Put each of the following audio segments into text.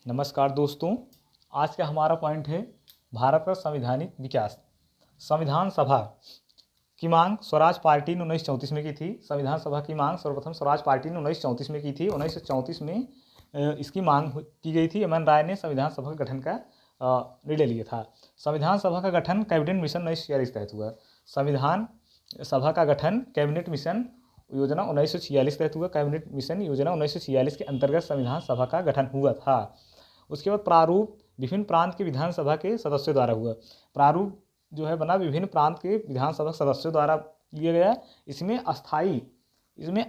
नमस्कार दोस्तों, आज का हमारा पॉइंट है भारत का संवैधानिक विकास। संविधान सभा की मांग स्वराज पार्टी ने 1934 में की थी। संविधान सभा की मांग सर्वप्रथम स्वराज पार्टी ने 1934 में की थी। 1934 में इसकी मांग की गई थी। एम एन राय ने संविधान सभा के गठन का निर्णय लिया था। संविधान सभा का गठन कैबिनेट मिशन 1946 तहत हुआ। संविधान सभा का गठन कैबिनेट मिशन योजना 1946 तहत हुआ। कैबिनेट मिशन योजना 1946 के अंतर्गत संविधान सभा का गठन हुआ था। उसके बाद प्रारूप विभिन्न प्रांत के विधानसभा के सदस्यों द्वारा हुआ। प्रारूप जो है बना विभिन्न प्रांत के विधानसभा सदस्यों द्वारा लिया गया। इसमें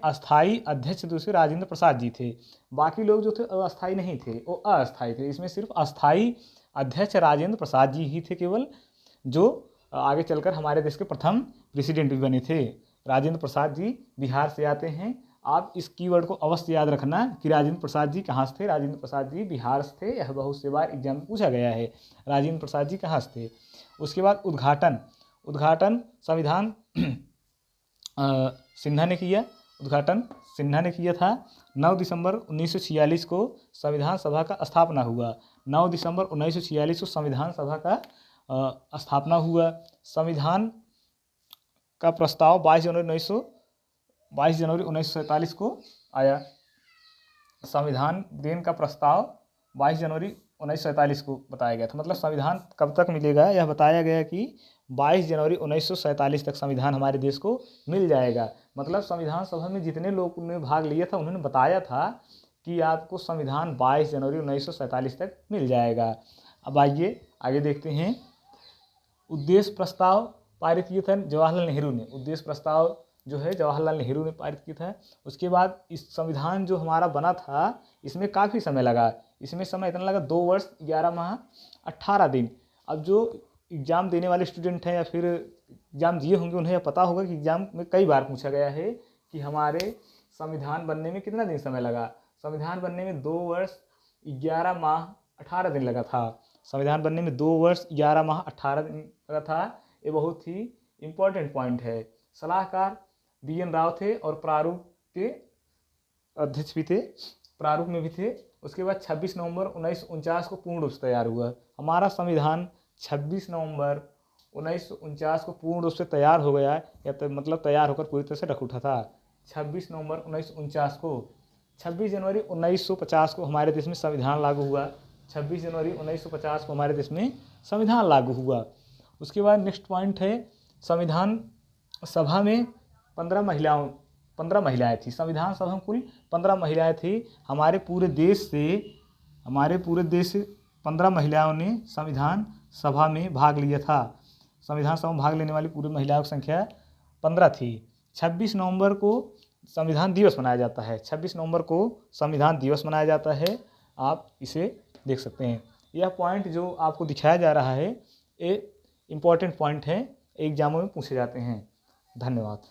अस्थाई अध्यक्ष दूसरे राजेंद्र प्रसाद जी थे। बाकी लोग जो थे अस्थाई नहीं थे, वो अस्थाई थे। इसमें सिर्फ अस्थाई अध्यक्ष राजेंद्र प्रसाद जी ही थे केवल, जो आगे चलकर हमारे देश के प्रथम प्रेसिडेंट भी बने थे। राजेंद्र प्रसाद जी बिहार से आते हैं। आप इस कीवर्ड को अवश्य याद रखना कि राजेंद्र प्रसाद जी कहाँ से थे। राजेंद्र प्रसाद जी बिहार से थे। यह बहुत से बार एग्जाम में पूछा गया है, राजेंद्र प्रसाद जी कहाँ से थे। उसके बाद उद्घाटन संविधान सिन्हा ने किया। उद्घाटन सिन्हा ने किया था। 9 दिसंबर 1946 को संविधान सभा का स्थापना हुआ। 9 दिसंबर 1946 को संविधान सभा का स्थापना हुआ। संविधान का प्रस्ताव 22 जनवरी 1947 को आया। संविधान देन का प्रस्ताव 22 जनवरी 1947 को बताया गया था। मतलब संविधान कब तक मिलेगा यह बताया गया कि 22 जनवरी 1947 तक संविधान हमारे देश को मिल जाएगा। मतलब संविधान सभा में जितने लोगों ने भाग लिया था उन्होंने बताया था कि आपको संविधान 22 जनवरी 1947 तक मिल जाएगा। अब आइए आगे देखते हैं। उद्देश्य प्रस्ताव पारित किया था जवाहरलाल नेहरू ने। उद्देश्य प्रस्ताव जो है जवाहरलाल नेहरू ने पारित किया था। उसके बाद इस संविधान जो हमारा बना था इसमें काफ़ी समय लगा। इसमें समय इतना लगा 2 वर्ष 11 माह 18 दिन। अब जो एग्ज़ाम देने वाले स्टूडेंट हैं या फिर एग्ज़ाम दिए होंगे उन्हें पता होगा कि एग्ज़ाम में कई बार पूछा गया है कि हमारे संविधान बनने में कितना दिन समय लगा। संविधान बनने में 2 वर्ष 11 माह 18 दिन लगा था। संविधान बनने में 2 वर्ष 11 माह 18 दिन लगा था। ये बहुत ही इम्पोर्टेंट पॉइंट है। सलाहकार BN राव थे और प्रारूप के अध्यक्ष भी थे, प्रारूप में भी थे। उसके बाद 26 नवंबर 1949 को पूर्ण रूप से तैयार हुआ। हमारा संविधान 26 नवंबर 1949 को पूर्ण रूप से तैयार हो गया, या तो मतलब तैयार होकर पूरी तरह से रख उठा था। 26 नवंबर 1949 को 26 जनवरी 1950 को हमारे देश में संविधान लागू हुआ। 26 जनवरी 1950 को हमारे देश में संविधान लागू हुआ। उसके बाद नेक्स्ट पॉइंट है संविधान सभा में 15 महिलाएं थी। संविधान सभा में कुल 15 महिलाएं थी। हमारे पूरे देश से 15 महिलाओं ने संविधान सभा में भाग लिया था। संविधान सभा में भाग लेने वाली पूरी महिलाओं की संख्या 15 थी। 26 नवंबर को संविधान दिवस मनाया जाता है। 26 नवंबर को संविधान दिवस मनाया जाता है। आप इसे देख सकते हैं। यह पॉइंट जो आपको दिखाया जा रहा है ये इम्पॉर्टेंट पॉइंट है, एग्जामों में पूछे जाते हैं। धन्यवाद।